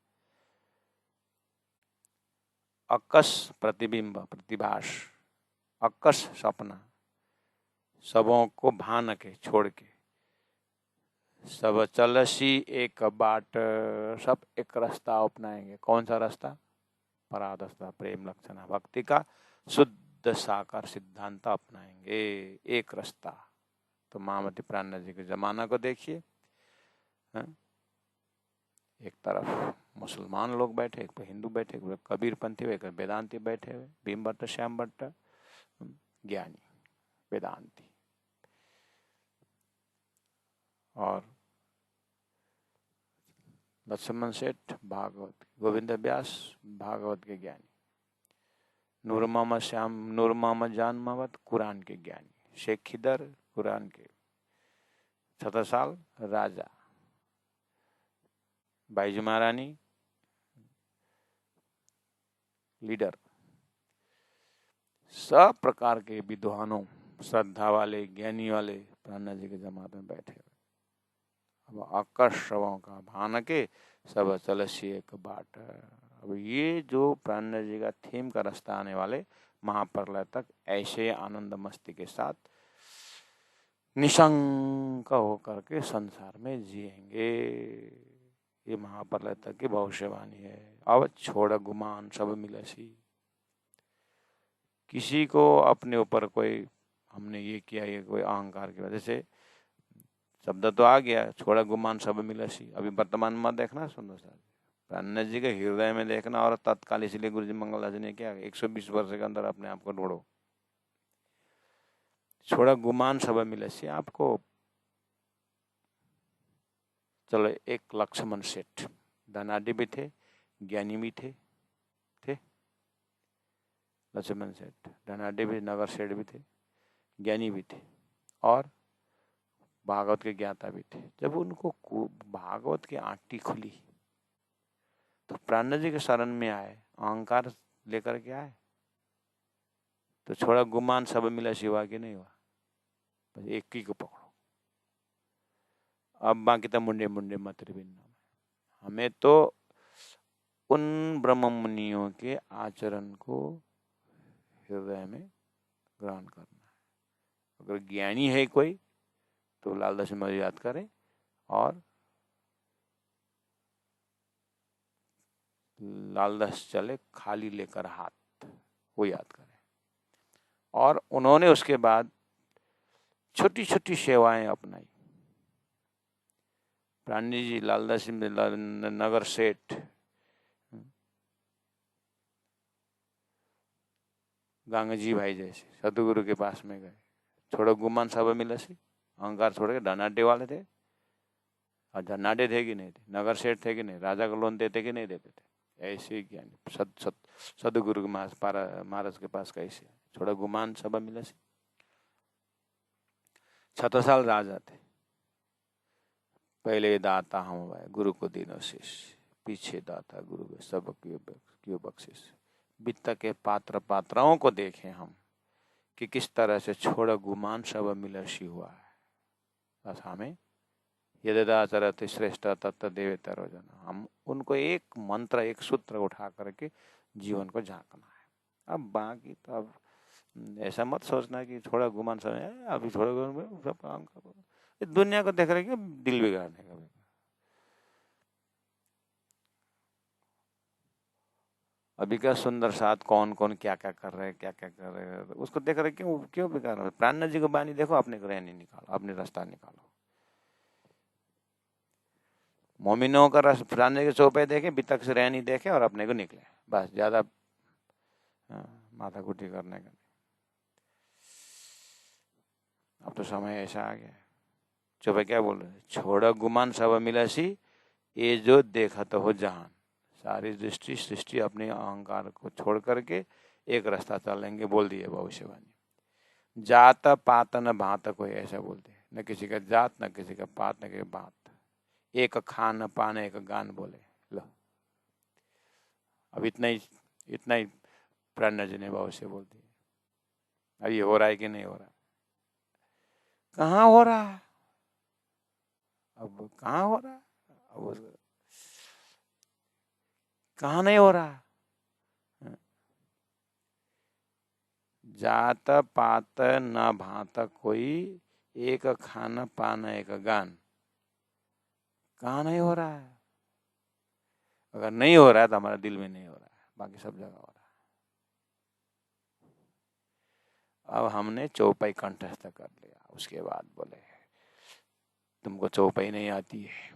अकश प्रतिबिंब प्रतिभास, अकश सपना, सबों को भान के छोड़ के, सब चलसी एक बाट, सब एक रास्ता अपनाएंगे। कौन सा रास्ता? पराधस्ता प्रेम लक्षण भक्ति का शुद्ध साकार सिद्धांत अपनाएंगे, एक रास्ता। तो महामती प्राण जी के जमाना को देखिए, एक तरफ मुसलमान लोग बैठे, एक हिंदू बैठे, एक कबीर पंथी, एक वेदांती बैठे हुए, भीम भट्ट, श्याम भट्ट ज्ञानी वेदांती, और लक्ष्मण सेठ भागवत, गोविंद व्यास भागवत के ज्ञानी, नूर मोहम्मद जान मोहम्मद कुरान के ज्ञानी, शेख खिदर कुरान के, छत्रसाल राजा, बाईजी महारानी लीडर, सब प्रकार के विद्वानों, श्रद्धा वाले, ज्ञानी वाले प्राण जी के जमात में बैठे हुए। अब आकर्षवों का भान के सब चलसी एक बाट। अब ये जो प्राण जी का थीम का रास्ता आने वाले महाप्रलय तक ऐसे आनंद मस्ती के साथ निशंक होकर के संसार में जिएंगे। ये महाप्रलय तक की भविष्यवाणी है। अब छोड़ गुमान सब मिलसी, किसी को अपने ऊपर कोई हमने ये किया, ये कोई अहंकार की वजह से शब्द तो आ गया, छोड़ा गुमान सब मिलसी। अभी वर्तमान में देखना सुंदर साहब प्राण जी के हृदय में देखना, और तत्काल इसलिए गुरु जी मंगलदास जी ने क्या 120 वर्ष के अंदर अपने आप को ढूंढो। छोड़ा गुमान सब मिलसी, आपको चलो एक लक्ष्मण सेठ धनाढ़ी भी थे, ज्ञानी भी थे लक्ष्मण सेठ धनाढ़ी भी, नगर सेठ भी थे, ज्ञानी भी थे, और भागवत के ज्ञाता भी थे। जब उनको भागवत की आंटी खुली तो प्राण जी के शरण में आए, अहंकार लेकर के आए, तो छोड़ा गुमान सब मिला शिवा की नहीं हुआ, बस एक ही को पकड़ो। अब बाकी तो मुंडे मुंडे मत भिन्न। हमें तो उन ब्रह्म मुनियों के आचरण को हृदय में ग्रहण करना है। अगर ज्ञानी है कोई तो लालदास में याद करें, और लालदास चले खाली लेकर हाथ, वो याद करें। और उन्होंने उसके बाद छोटी छोटी सेवाएं अपनाई। प्राणी जी लालदास नगर सेठ, गांगजी भाई जैसे सदगुरु के पास में गए, छोड़ो गुमान सब मिला सी, अहंकार छोड़ के धनाढ़े वाले थे। और धनाढ़े थे कि नहीं थे, नगर सेठ थे कि नहीं, राजा को लोन देते कि नहीं देते थे, ऐसे ज्ञानी सदगुरु महाराज के पास कैसे छोड़ा गुमान सब मिला सी। छत्रसाल राजा थे। पहले दाता हम भाई, गुरु को दीनो शिष्य, पीछे दाता गुरु के सब क्यों बख्शिश। वित्त के पात्र पात्राओं को देखें हम कि किस तरह से छोड़ गुमान सब मिलर्षि हुआ है। बस हमें यदाचरति श्रेष्ठ तत्व देवेतर जन, हम उनको एक मंत्र एक सूत्र उठा करके जीवन को झांकना है। अब बाकी तो अब ऐसा मत सोचना कि थोड़ा गुमान समय है अभी थोड़ा गुमान सब काम करो, दुनिया को देख रहे कि दिल बिगाड़ने का। अभी क्या सुंदर साथ कौन कौन क्या क्या कर रहे हैं, क्या क्या कर रहे हैं, उसको देख रहे क्यों क्यों बिगाड़ रहे। प्राण जी को बानी देखो, अपने को रहनी निकालो, अपने रास्ता निकालो। मोमिनों का रस प्राण के चौपे देखे, बितक से रहनी देखे और अपने को निकले, बस ज्यादा माथा कुटी करने का। अब तो समय ऐसा आ गया। चौपे क्या बोल रहे, छोड़ गुमान सब मिलसी, ये जो देखा तो हो जहान। सारी दृष्टि सृष्टि अपने अहंकार को छोड़ करके एक रास्ता चलेंगे, बोल दिए भविष्यवाणी। जात पात न भात कोई, ऐसा बोलते हैं, न किसी का जात न किसी का पात न किसी का बात, एक खान पान एक गान बोले। लो अब इतना ही प्रणज ने भविष्य बोल दिया। अब ये हो रहा है कि नहीं हो रहा, कहाँ हो रहा है, अब कहाँ हो रहा है, अब कहाँ नहीं हो रहा। जात पात न भात कोई, एक खान पान एक गान, कहाँ नहीं हो रहा है। अगर नहीं हो रहा है तो हमारा दिल में नहीं हो रहा है, बाकी सब जगह हो रहा है। अब हमने चौपाई कंठस्थ कर लिया, उसके बाद बोले तुमको चौपाई नहीं आती है,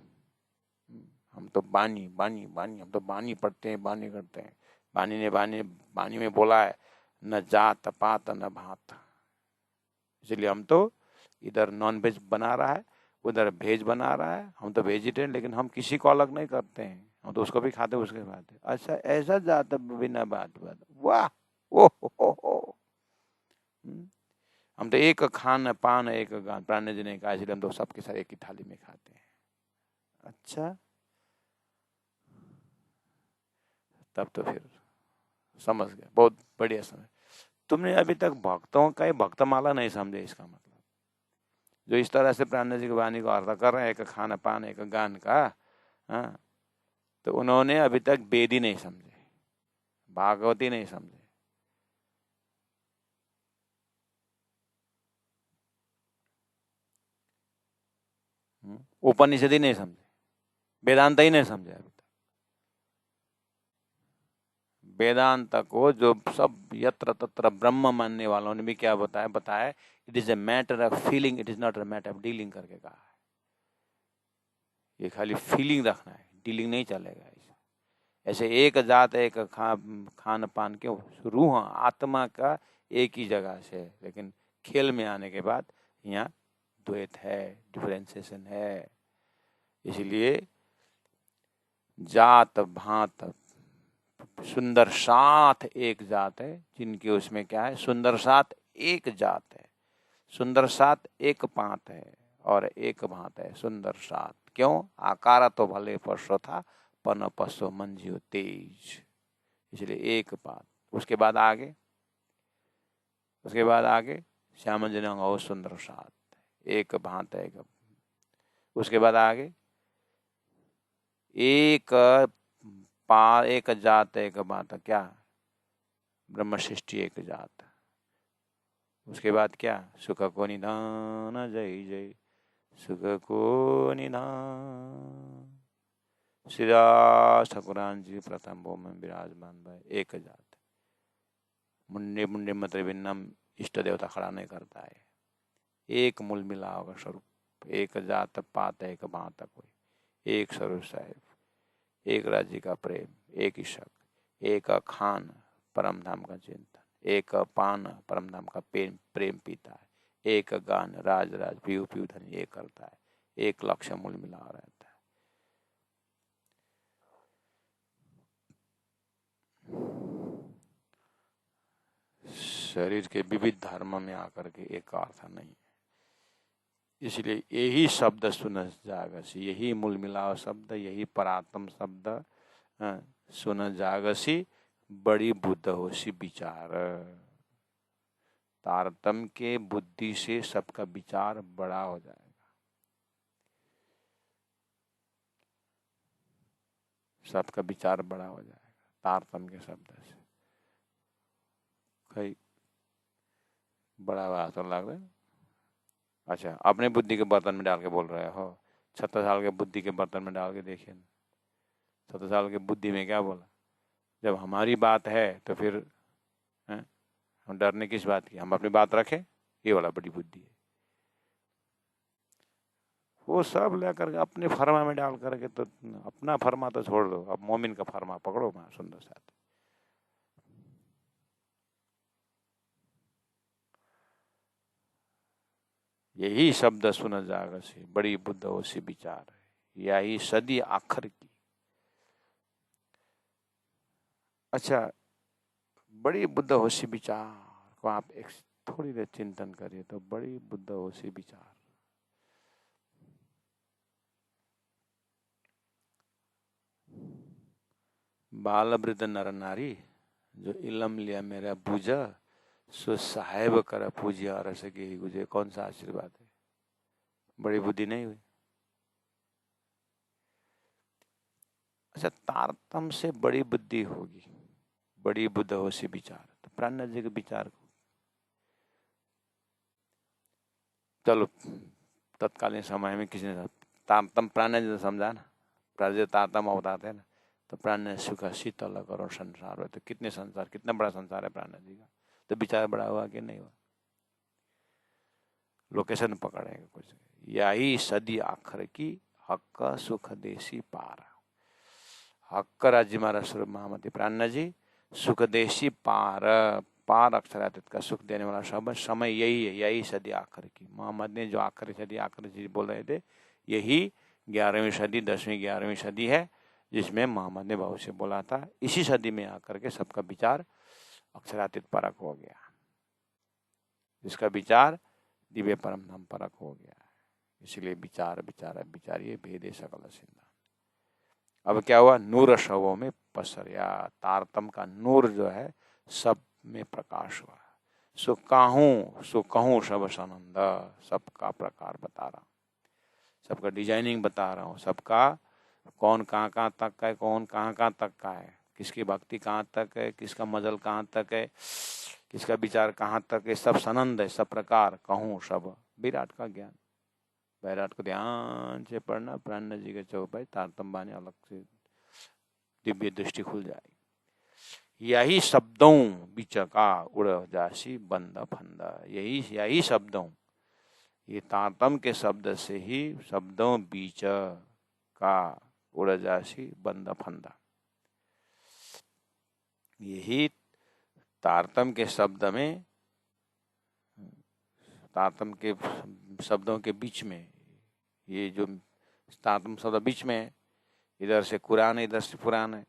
हम तो बानी बानी बानी, हम तो बानी पढ़ते हैं, बानी करते हैं। बानी में बोला है न जात पात न भात, इसलिए हम तो इधर नॉन वेज बना रहा है, उधर वेज बना रहा है। हम तो वेजिटेरियन, लेकिन हम किसी को अलग नहीं करते हैं, हम तो उसको भी खाते उसके खाते। अच्छा ऐसा जात बिना बात बात, वाह ओ हो। हम तो एक खान पान एक गान, प्राण जी ने कहा, इसलिए हम तो सबके साथ एक ही थाली में खाते हैं। अच्छा तब तो फिर समझ गया, बहुत बढ़िया समझ। तुमने अभी तक भक्तों का भक्तमाला नहीं समझे, इसका मतलब जो इस तरह से प्राण जी की वाणी को अर्थ कर रहे हैं, एक खान पान एक गान का, हाँ, तो उन्होंने अभी तक वेदी नहीं समझे, भागवती नहीं समझे। उपनिषद ही नहीं समझे, वेदांत ही नहीं समझे अभी तक। वेदांत को जो सब यत्र तत्र ब्रह्म मानने वालों ने भी क्या बताया, it is a matter of feeling, it is not a matter of dealing करके कहा है। ये खाली फीलिंग रखना है, डीलिंग नहीं चलेगा। ऐसे एक जात एक खान पान, क्यों, रूह आत्मा का एक ही जगह से, लेकिन खेल में आने के बाद यहाँ द्वैत है, डिफरेंशिएशन है। इसलिए जात भात सुंदर साथ एक जात है, जिनके उसमें क्या है, सुंदर साथ एक जात है, सुंदर साथ एक पात है और एक भात है सुंदर साथ। क्यों, आकार तो भले परसो था, पन पसो मन जियो तेज, इसलिए एक बात। उसके बाद आगे श्याम जन हो सुंदर साथ, एक भात है एक। उसके बाद आगे एक एक जात एक बात, क्या, ब्रह्म सृष्टि एक जात। उसके बाद क्या, सुख को निधान जय जय, सुख को निधान, श्रीदास ठाकुरान जी प्रथम भूम में विराजमान भाई, एक जात। मुंडे मुंडे मतलब भिन्नम, इष्ट देवता खड़ा नहीं करता है, एक मूल मिला होगा स्वरूप, एक जात पात एक भात कोई, एक स्वरूप साहिब, एक राज्य का प्रेम, एक इशक, एक खान परम धाम का चिंतन, एक पान परम धाम का प्रेम पीता है, एक गान राज राज पीऊ पीऊ धन ये करता है, एक लक्ष्य मूल मिला रहता है। शरीर के विविध धर्म में आकर के एक अर्थ नहीं है, इसलिए यही शब्द सुन जागसी, यही मूल मिलाव शब्द, यही परात्म शब्द सुन जागसी, बड़ी बुद्ध होसी विचार। तारतम्य के बुद्धि से सबका विचार बड़ा हो जाएगा, सबका विचार बड़ा हो जाएगा तारतम्य के शब्द से। कई बड़ा बात तो लग रहा है। अच्छा, अपने बुद्धि के बर्तन में डाल के बोल रहे हो, 36 साल के बुद्धि के बर्तन में डाल के देखिए, 36 साल के बुद्धि में क्या बोला। जब हमारी बात है तो फिर हम डरने किस बात की, हम अपनी बात रखें, ये वाला बड़ी बुद्धि है। वो सब लेकर अपने फरमा में डाल करके, तो अपना फरमा तो छोड़ दो, अब मोमिन का फरमा पकड़ो। मैं सुंदर साथ यही शब्द सुन जागसी, बड़ी बुद्ध होसी विचार, यही सदी आखिर की। अच्छा, बड़ी बुद्ध होशी विचार को आप एक थोड़ी देर चिंतन करिए तो बड़ी बुद्ध होशी विचार। बाल वृद्ध नर नारी जो इलम लिया मेरा पूजा, सो साहेब कर पूजिया रस के ही गुजे। कौन सा आशीर्वाद है, बड़ी बुद्धि नहीं हुई। अच्छा, तारतम से बड़ी बुद्धि होगी, बड़ी बुद्ध होशी विचार। तो प्राणनाथ जी के विचार को चलो तत्कालीन समय में किसी ने तारतम प्राणनाथ जी ने समझा ना, प्राण तारतम बताते हैं ना, तो प्राण सुख शीतल करो संसार हो। तो कितने संसार, कितना बड़ा संसार है प्राणनाथ जी का। तो विचार बड़ा हुआ कि नहीं हुआ, लोकेशन पकड़ेगा कुछ। यही सदी आखिर की, हक सुख देसी पार। हक राज्य महाराज स्वरूप महामती प्राणनाथ जी, सुख देसी पार, पार अक्षरातीत का सुख देने वाला शब्द समय यही है, यही सदी आखिर की। मोहम्मद ने जो आखिरी सदी आखिरी चीज बोल रहे थे, यही 11वीं सदी 10वीं 11वीं सदी है, जिसमें मोहम्मद ने बहुत से बोला था। इसी सदी में आकर के सबका विचार अक्षरातीत परक हो गया, जिसका विचार दिव्य परम धाम परक हो गया। इसलिए विचार विचार विचारिए भेदे सकल सिंधा। अब क्या हुआ, नूर शवों में पसरिया। तारतम का नूर जो है सब में प्रकाश हुआ। सो कहूँ सब सनंद, सबका प्रकार बता रहा हूँ, सबका डिजाइनिंग बता रहा हूँ, सबका कौन कहाँ कहाँ तक का है, कौन कहाँ कहाँ तक का है, किसकी भक्ति कहाँ तक है, किसका मजल कहाँ तक है, किसका विचार कहाँ तक है, सब सनंद है, सब प्रकार कहूँ सब। विराट का ज्ञान, विराट को ध्यान से पढ़ना, प्राणनाथ जी के चौपाई तारतम बानी अलग से दिव्य दृष्टि खुल जाएगी। यही शब्दों बीच का उड़ जासी बंद फंद, यही शब्दों, ये तारतम के शब्द से ही शब्दों बीच का उड़ जासी बंद फंदा। यही तारतम के शब्द में, तारतम के शब्दों के बीच में, ये जो तारतम शब्द बीच में है, इधर से कुरान है, इधर से पुराण है,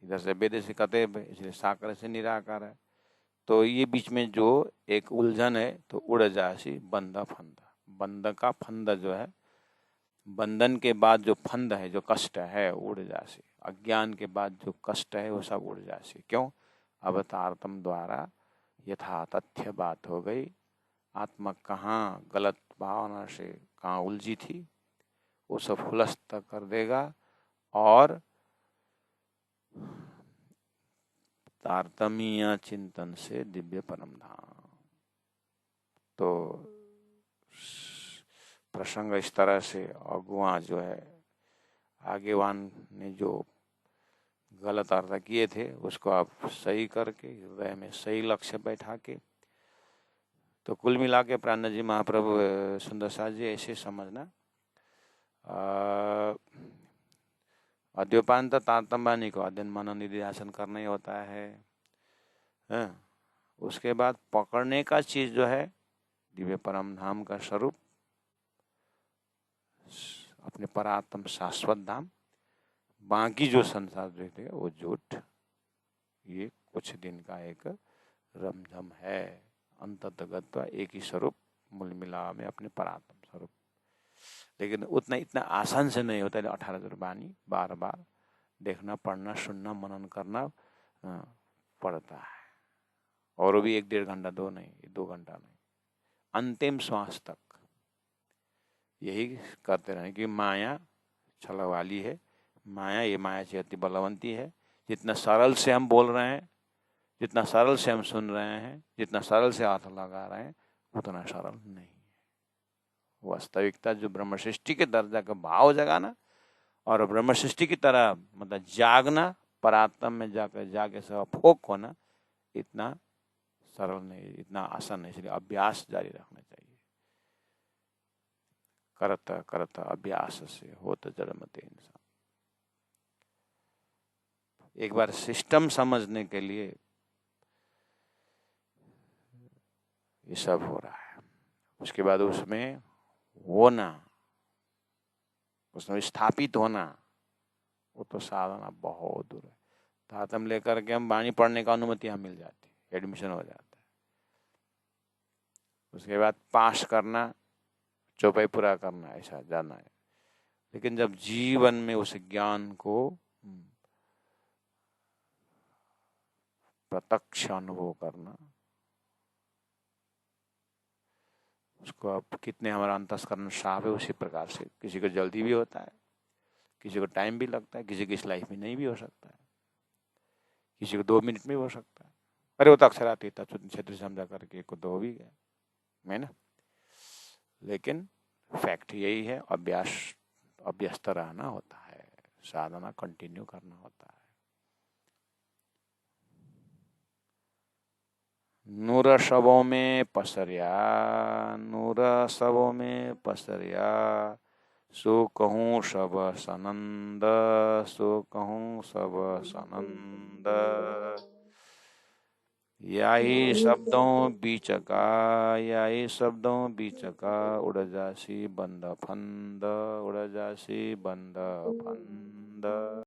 इधर से वेद से कतेब है, इसलिए साकर से निराकार है। तो ये बीच में जो एक उलझन है, तो उड़ जासी बंद फंदा। बंद का फंद जो है, बंधन के बाद जो फंद है, जो कष्ट है, उड़ जासी। अज्ञान के बाद जो कष्ट है वो सब उड़ जासी। क्यों, अब तारतम द्वारा यथा तथ्य बात हो गई। आत्मा कहाँ गलत भावना से कहाँ उलझी थी, वो सब खुलस्त कर देगा। और तारतमीय चिंतन से दिव्य परम धाम। तो प्रसंग इस तरह से, अगुआ जो है, आगेवान ने जो गलत अर्थ किए थे उसको आप सही करके हृदय में सही लक्ष्य बैठा के, तो कुल मिला के प्राणनाथ जी महाप्रभु सुंदर साथ जी ऐसे समझना, अद्योपांत तारतम्बानी को अध्ययन मनन निधिध्यासन करना ही होता है। उसके बाद पकड़ने का चीज जो है दिव्य परम धाम का स्वरूप, अपने परात्म शाश्वत धाम। बाकी जो संसार देखते हैं वो झूठ, ये कुछ दिन का एक रमझम है। अंततः एक ही स्वरूप मूल मिला में अपने परात्म स्वरूप लेकिन उतना इतना आसान से नहीं होता है। 18 गुरबानी बार बार देखना, पढ़ना, सुनना, मनन करना पड़ता है। और वो भी 1-1.5 घंटा, 2 नहीं, 2 घंटा नहीं, अंतिम श्वास तक यही करते रहें कि माया छल वाली है। माया, ये माया अति बलवंती है। जितना सरल से हम बोल रहे हैं, जितना सरल से हम सुन रहे हैं, जितना सरल से हाथ लगा रहे हैं, उतना सरल नहीं है। वास्तविकता जो ब्रह्म सृष्टि के दर्जा का भाव जगाना और ब्रह्म सृष्टि की तरह मतलब जागना, परात्म में जाकर जाके सब फोक होना, इतना सरल नहीं, इतना आसान नहीं। इसलिए अभ्यास जारी रखना चाहिए। करता करता अभ्यास से होत जड़मते इंसान। एक बार सिस्टम समझने के लिए ये सब हो रहा है, उसके बाद उसमें होना, उसमें स्थापित होना, वो तो साधना बहुत दूर है। तातम लेकर के हम वाणी पढ़ने का अनुमति यहाँ मिल जाती है, एडमिशन हो जाता है। उसके बाद पास करना, चौपाई पूरा करना, ऐसा जाना है। लेकिन जब जीवन में उस ज्ञान को प्रत्यक्ष अनुभव करना, उसको अब कितने हमारा अंतस्करण साफ है, उसी प्रकार से किसी को जल्दी भी होता है, किसी को टाइम भी लगता है, किसी की इस लाइफ में नहीं भी हो सकता है, किसी को 2 मिनट में भी हो सकता है। अरे वो तो अक्षर आती था क्षेत्र समझा करके को तो हो भी गया, है ना। लेकिन फैक्ट यही है, अभ्यस्त रहना होता है, साधना कंटिन्यू करना होता है। नूर सबों में पसरिया, नूर सबों में पसरिया, सो कहूँ सब सनंद, सो कहूँ सब सनंद। याही शब्दों बीचका, याही शब्दों बीचका, उड़ जासी बंद फंद, उड़ जासी बंद फंद।